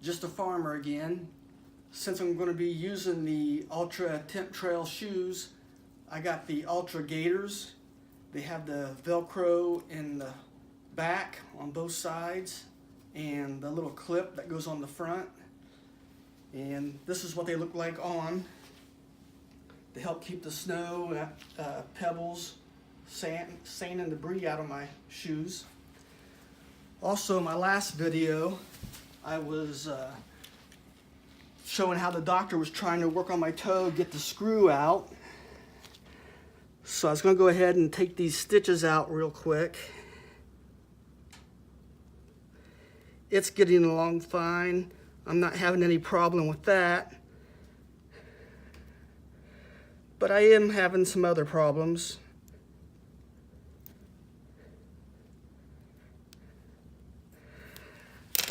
just a farmer again. Since I'm going to be using the Altria Temp Trail shoes, I got the Altria Gaiters. They have the Velcro in the back on both sides and the little clip that goes on the front. And this is what they look like on. They help keep the snow, pebbles, sand and debris out of my shoes. Also, my last video, I was showing how the doctor was trying to work on my toe, get the screw out. So I was going to go ahead and take these stitches out real quick. It's getting along fine. I'm not having any problem with that. But I am having some other problems.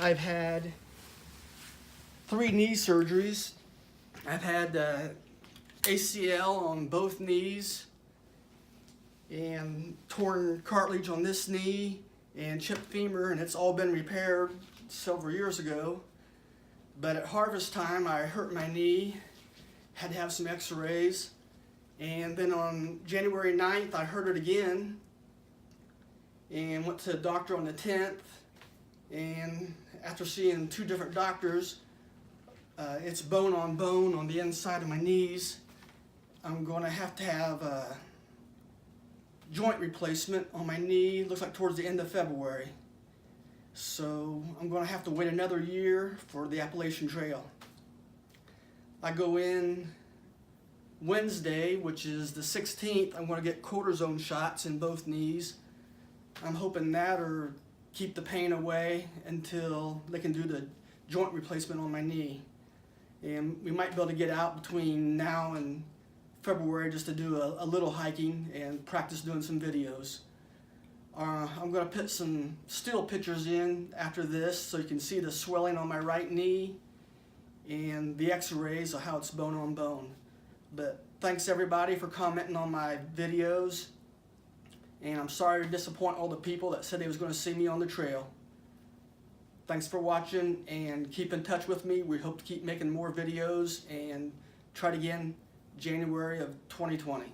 I've had 3 knee surgeries. I've had ACL on both knees and torn cartilage on this knee and chipped femur, and it's all been repaired several years ago. But at harvest time I hurt my knee, had to have some x-rays, and then on January 9th I hurt it again and went to the doctor on the 10th, and after seeing 2 different doctors, it's bone on the inside of my knees. I'm going to have a joint replacement on my knee, looks like towards the end of February. So I'm going to have to wait another year for the Appalachian Trail. I go in Wednesday, which is the 16th. I'm going to get cortisone shots in both knees. I'm hoping that or keep the pain away until they can do the joint replacement on my knee. And we might be able to get out between now and February just to do a little hiking and practice doing some videos. I'm going to put some still pictures in after this so you can see the swelling on my right knee and the x-rays of how it's bone on bone. But thanks everybody for commenting on my videos, and I'm sorry to disappoint all the people that said they was going to see me on the trail. Thanks for watching, and keep in touch with me. We hope to keep making more videos and try it again January of 2020.